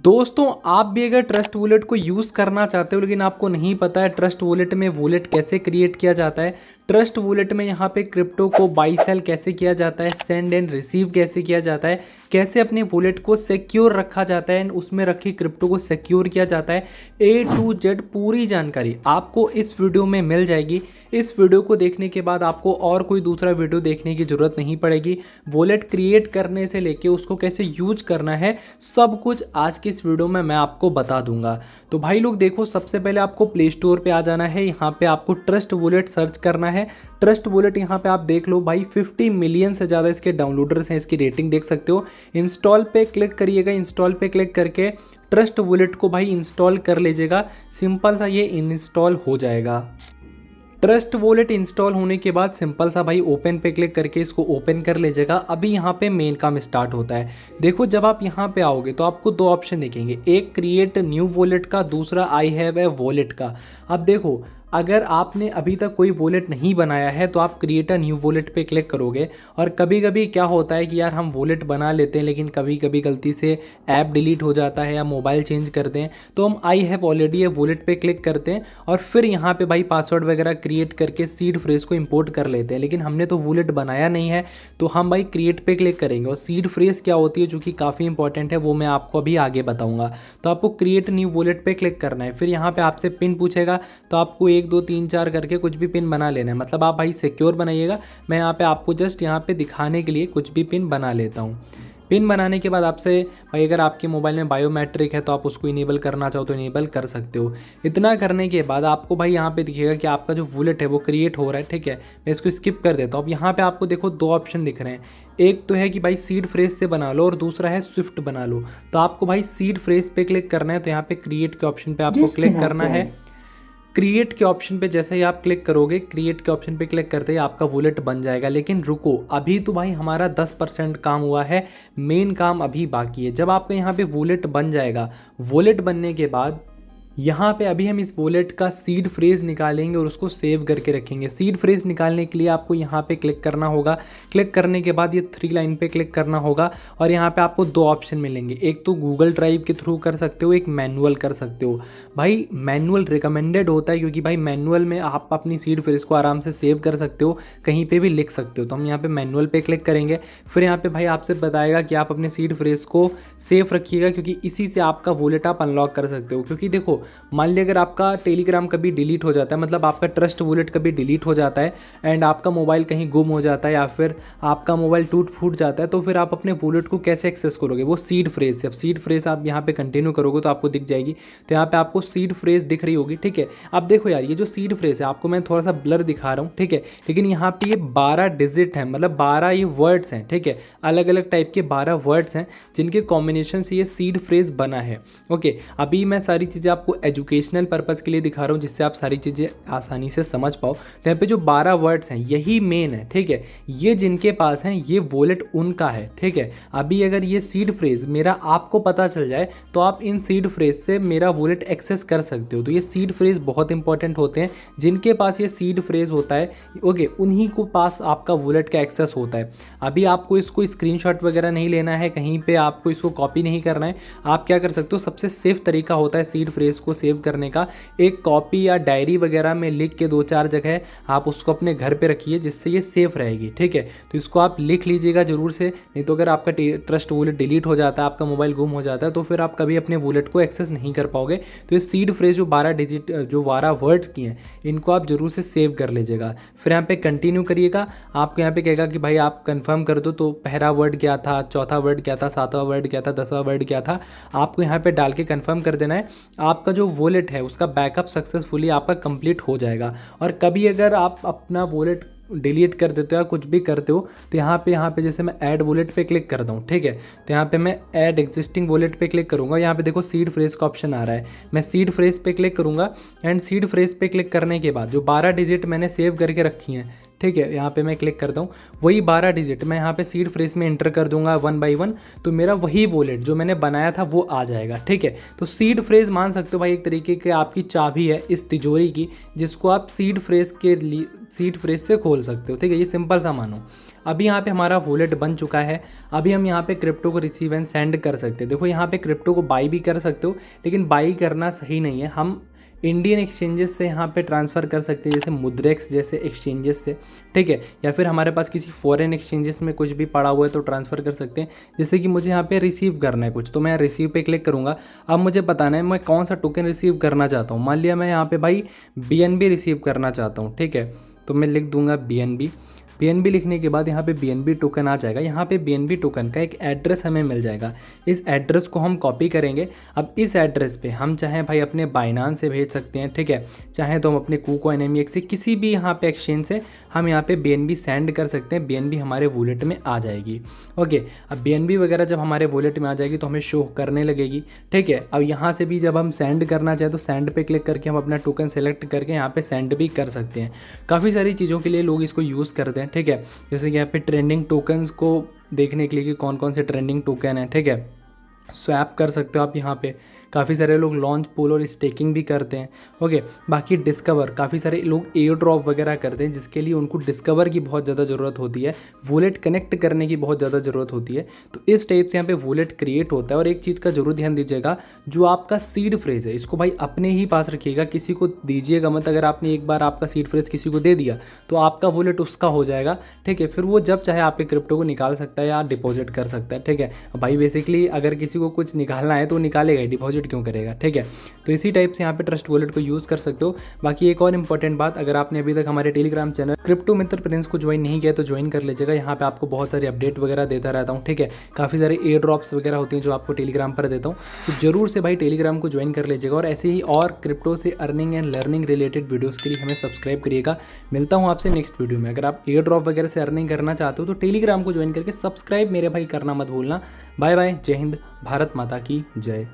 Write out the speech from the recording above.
दोस्तों आप भी अगर ट्रस्ट वॉलेट को यूज़ करना चाहते हो लेकिन आपको नहीं पता है ट्रस्ट वॉलेट में वॉलेट कैसे क्रिएट किया जाता है, ट्रस्ट वॉलेट में यहाँ पे क्रिप्टो को बाई सेल कैसे किया जाता है, सेंड एंड रिसीव कैसे किया जाता है, कैसे अपने वॉलेट को सिक्योर रखा जाता है एंड उसमें रखी क्रिप्टो को सिक्योर किया जाता है, A to Z पूरी जानकारी आपको इस वीडियो में मिल जाएगी। इस वीडियो को देखने के बाद आपको और कोई दूसरा वीडियो देखने की ज़रूरत नहीं पड़ेगी। वॉलेट क्रिएट करने से लेके उसको कैसे यूज करना है सब कुछ आज की इस वीडियो में मैं आपको बता दूंगा। तो भाई लोग देखो, सबसे पहले आपको प्ले स्टोर पे आ जाना है। यहाँ पे आपको ट्रस्ट वॉलेट सर्च करना है। ट्रस्ट वॉलेट यहाँ पे आप देख लो भाई 50 मिलियन से ज़्यादा इसके डाउनलोडर्स हैं, इसकी रेटिंग देख सकते हो। इंस्टॉल पे क्लिक करिएगा। इंस्टॉल पे क्लिक करके ट्रस्ट वॉलेट को भाई इंस्टॉल कर लीजिएगा। सिंपल सा ये इंस्टॉल हो जाएगा। ट्रस्ट वॉलेट इंस्टॉल होने के बाद सिंपल सा भाई ओपन पे क्लिक करके इसको ओपन कर लीजिएगा। अभी यहाँ पे मेन काम स्टार्ट होता है। देखो जब आप यहाँ पे आओगे तो आपको दो ऑप्शन दिखेंगे, एक क्रिएट न्यू वॉलेट का, दूसरा आई हैव ए वॉलेट का। अब देखो अगर आपने अभी तक कोई वॉलेट नहीं बनाया है तो आप क्रिएट अ न्यू वॉलेट पे क्लिक करोगे। और कभी कभी क्या होता है कि यार हम वॉलेट बना लेते हैं लेकिन कभी कभी गलती से ऐप डिलीट हो जाता है या मोबाइल चेंज करते हैं, तो हम I have already A wallet पे क्लिक करते हैं और फिर यहाँ पे भाई पासवर्ड वगैरह क्रिएट करके सीड फ्रेज को इंपोर्ट कर लेते हैं। लेकिन हमने तो वॉलेट बनाया नहीं है तो हम भाई क्रिएट पे क्लिक करेंगे। और सीड फ्रेज क्या होती है जो कि काफ़ी इंपॉर्टेंट है वो मैं आपको अभी आगे बताऊँगा। तो आपको क्रिएट न्यू वॉलेट पे क्लिक करना है। फिर यहाँ पे आपसे पिन पूछेगा तो आपको 1 2 3 4 करके कुछ भी पिन बना लेना है। मतलब आप भाई सिक्योर बनाइएगा। मैं यहाँ पे आपको जस्ट यहाँ पे दिखाने के लिए कुछ भी पिन बना लेता हूँ। पिन बनाने के बाद आपसे भाई अगर आपके मोबाइल में बायोमेट्रिक है तो आप उसको इनेबल करना चाहो तो इनेबल कर सकते हो। इतना करने के बाद आपको भाई यहाँ पे दिखेगा कि आपका जो वॉलेट है वो क्रिएट हो रहा है। ठीक है, मैं इसको स्किप कर देता हूँ। अब यहाँ पे आपको देखो दो ऑप्शन दिख रहे हैं, एक तो है कि भाई सीड फ्रेज से बना लो और दूसरा है स्विफ्ट बना लो। तो आपको भाई सीड फ्रेज पे क्लिक करना है। तो यहाँ पे क्रिएट के ऑप्शन पे आपको क्लिक करना है। क्रिएट के ऑप्शन पे जैसे ही आप क्लिक करोगे, क्रिएट के ऑप्शन पे क्लिक करते ही आपका वॉलेट बन जाएगा। लेकिन रुको, अभी तो भाई हमारा 10% काम हुआ है, मेन काम अभी बाकी है। जब आपका यहाँ पे वॉलेट बन जाएगा, वॉलेट बनने के बाद यहाँ पे अभी हम इस वॉलेट का सीड फ्रेज निकालेंगे और उसको सेव करके रखेंगे। सीड फ्रेज निकालने के लिए आपको यहाँ पे क्लिक करना होगा। क्लिक करने के बाद ये 3 लाइन पे क्लिक करना होगा और यहाँ पे आपको दो ऑप्शन मिलेंगे, एक तो गूगल ड्राइव के थ्रू कर सकते हो, एक मैनुअल कर सकते हो। भाई मैनुअल रिकमेंडेड होता है क्योंकि भाई मैनुअल में आप अपनी सीड फ्रेज को आराम से सेव कर सकते हो, कहीं पर भी लिख सकते हो। तो हम यहाँ पर मैनुअल पे क्लिक करेंगे। फिर यहाँ पर भाई आपसे बताएगा कि आप अपने सीड फ्रेज को सेव रखिएगा क्योंकि इसी से आपका वॉलेट आप अनलॉक कर सकते हो। क्योंकि देखो मान लीजिए अगर आपका टेलीग्राम कभी डिलीट हो जाता है, मतलब आपका ट्रस्ट वॉलेट कभी डिलीट हो जाता है एंड आपका मोबाइल कहीं गुम हो जाता है या फिर आपका मोबाइल टूट फूट जाता है, तो फिर आप अपने वॉलेट को कैसे एक्सेस करोगे? वो सीड फ्रेज से। अब सीड फ्रेज आप यहाँ पे कंटिन्यू करोगे तो आपको दिख जाएगी। तो यहाँ पे आपको सीड फ्रेज दिख रही होगी। ठीक है, अब देखो यार ये जो सीड फ्रेज है आपको मैं थोड़ा सा ब्लर दिखा रहा हूँ। ठीक है, लेकिन यहाँ पे ये 12 डिजिट है, मतलब 12 ये वर्ड्स हैं। ठीक है, अलग अलग टाइप के 12 वर्ड्स हैं जिनके कॉम्बिनेशन से ये सीड फ्रेज बना है। ओके, अभी मैं सारी चीज़ें आपको एजुकेशनल पर्पज़ के लिए दिखा रहा हूँ जिससे आप सारी चीज़ें आसानी से समझ पाओ। तो यहाँ पे जो 12 वर्ड्स हैं यही मेन है। ठीक है, ये जिनके पास हैं ये वॉलेट उनका है। ठीक है, अभी अगर ये सीड फ्रेज मेरा आपको पता चल जाए तो आप इन सीड फ्रेज से मेरा वॉलेट एक्सेस कर सकते हो। तो ये सीड फ्रेज बहुत इंपॉर्टेंट होते हैं। जिनके पास ये सीड फ्रेज होता है ओके, उन्हीं को पास आपका वॉलेट का एक्सेस होता है। अभी आपको इसको स्क्रीनशॉट वगैरह नहीं लेना है, कहीं पे आपको इसको कॉपी नहीं करना है। आप क्या कर सकते हो, सबसे सेफ तरीका होता है सीड फ्रेज को सेव करने का, एक कॉपी या डायरी वगैरह में लिख के 2-4 जगह आप उसको अपने घर पे रखिए जिससे ये सेफ रहेगी। ठीक है, तो इसको आप लिख लीजिएगा जरूर से, नहीं तो अगर आपका ट्रस्ट वॉलेट डिलीट हो जाता है, आपका मोबाइल गुम हो जाता है, तो फिर आप कभी अपने वॉलेट को एक्सेस नहीं कर पाओगे। तो ये सीड फ्रेज जो 12 डिजिट जो 12 वर्ड्स की हैं इनको आप जरूर से सेव कर लीजिएगा। फिर यहाँ पे कंटिन्यू करिएगा। आपको यहाँ पे कहेगा कि भाई आप कंफर्म कर दो, तो पहला वर्ड क्या था, चौथा वर्ड क्या था, 7वां वर्ड क्या था, 10वां वर्ड क्या था, आपको यहाँ पे डाल के कंफर्म कर देना है। आपका जो वॉलेट है उसका बैकअप सक्सेसफुली आपका कंप्लीट हो जाएगा। और कभी अगर आप अपना वॉलेट डिलीट कर देते हो या कुछ भी करते हो तो यहाँ पे जैसे मैं ऐड वॉलेट पे क्लिक करता हूँ। ठीक है, तो यहाँ पे मैं ऐड एग्जिस्टिंग वॉलेट पे क्लिक करूँगा। यहाँ पे देखो सीड फ्रेज का ऑप्शन आ रहा है, मैं सीड फ्रेज पे क्लिक करूँगा। एंड सीड फ्रेज पे क्लिक करने के बाद जो 12 डिजिट मैंने सेव करके रखी हैं, ठीक है, यहाँ पे मैं क्लिक करता हूँ, वही 12 डिजिट मैं यहाँ पे सीड फ्रेज में एंटर कर दूंगा 1 बाई 1, तो मेरा वही वॉलेट जो मैंने बनाया था वो आ जाएगा। ठीक है, तो सीड फ्रेज मान सकते हो भाई एक तरीके की आपकी चाबी है इस तिजोरी की, जिसको आप सीड फ्रेज से खोल सकते हो। ठीक है, ये सिंपल सा मानो। अभी यहाँ पे हमारा वॉलेट बन चुका है। अभी हम यहाँ पे क्रिप्टो को रिसीव एंड सेंड कर सकते हैं। देखो यहाँ पे क्रिप्टो को बाई भी कर सकते हो, लेकिन बाई करना सही नहीं है। हम इंडियन एक्सचेंजेस से यहाँ पे ट्रांसफ़र कर सकते हैं, जैसे मुद्रेक्स जैसे एक्सचेंजेस से। ठीक है, या फिर हमारे पास किसी फॉरेन एक्सचेंजेस में कुछ भी पड़ा हुआ है तो ट्रांसफ़र कर सकते हैं। जैसे कि मुझे यहाँ पे रिसीव करना है कुछ, तो मैं रिसीव पे क्लिक करूँगा। अब मुझे बताना है मैं कौन सा टोकन रिसीव करना चाहता हूँ। मान लिया मैं यहाँ पे भाई BNB रिसीव करना चाहता हूँ। ठीक है, तो मैं लिख दूंगा BNB लिखने के बाद यहाँ पे BNB टोकन आ जाएगा। यहाँ पे BNB टोकन का एक एड्रेस हमें मिल जाएगा। इस एड्रेस को हम कॉपी करेंगे। अब इस एड्रेस पे हम चाहें भाई अपने बाइनांस से भेज सकते हैं। ठीक है, चाहे तो हम अपने KuCoin MEX से किसी भी यहाँ पे एक्सचेंज से हम यहाँ पे BNB सेंड कर सकते हैं। BNB हमारे वॉलेट में आ जाएगी। ओके, अब BNB वगैरह जब हमारे वॉलेट में आ जाएगी तो हमें शो करने लगेगी। ठीक है, अब यहाँ से भी जब हम सेंड करना चाहें तो सेंड पे क्लिक करके हम अपना टोकन सेलेक्ट करके यहाँ पे सेंड भी कर सकते हैं। काफ़ी सारी चीज़ों के लिए लोग इसको यूज़ करते हैं। ठीक है, जैसे कि यहाँ पे ट्रेंडिंग टोकन्स को देखने के लिए कि कौन कौन से ट्रेंडिंग टोकन है। ठीक है, स्वैप कर सकते हो आप यहाँ पे। काफ़ी सारे लोग लॉन्च पूल और स्टेकिंग भी करते हैं। ओके, बाकी डिस्कवर, काफ़ी सारे लोग एयर ड्रॉप वगैरह करते हैं, जिसके लिए उनको डिस्कवर की बहुत ज़्यादा ज़रूरत होती है, वॉलेट कनेक्ट करने की बहुत ज़्यादा ज़रूरत होती है। तो इस टाइप से यहाँ पे वॉलेट क्रिएट होता है। और एक चीज़ का जरूर ध्यान दीजिएगा, जो आपका सीड फ्रेज है इसको भाई अपने ही पास रखिएगा, किसी को दीजिएगा मत। अगर आपने एक बार आपका सीड फ्रेज किसी को दे दिया तो आपका वॉलेट उसका हो जाएगा। ठीक है, फिर वो जब चाहे आपके क्रिप्टो को निकाल सकता है या डिपॉजिट कर सकता है। ठीक है, भाई बेसिकली अगर किसी को कुछ निकालना है तो निकालेगा, डिपॉजिट क्यों करेगा। ठीक है, तो इसी टाइप से यहाँ पे ट्रस्ट वॉलेट को यूज़ कर सकते हो। बाकी एक और इंपॉर्टेंट बात, अगर आपने अभी तक हमारे टेलीग्राम चैनल क्रिप्टो मित्र प्रिंस को ज्वाइन नहीं किया तो ज्वाइन कर लीजिएगा। यहाँ पे आपको बहुत सारी अपडेट वगैरह देता रहता हूँ। ठीक है, काफ़ी सारे एयर ड्रॉप्स वगैरह होती हैं जो आपको टेलीग्राम पर देता हूँ, तो जरूर से भाई टेलीग्राम को ज्वाइन कर लीजिएगा। और ऐसे ही और क्रिप्टो से earning and learning related videos के लिए हमें सब्सक्राइब करिएगा। मिलता हूँ आपसे नेक्स्ट वीडियो में। अगर आप एयर ड्रॉप वगैरह से अर्निंग करना चाहते हो तो टेलीग्राम को ज्वाइन करके सब्सक्राइब मेरे भाई करना मत भूलना। बाय बाय, जय हिंद, भारत माता की जय।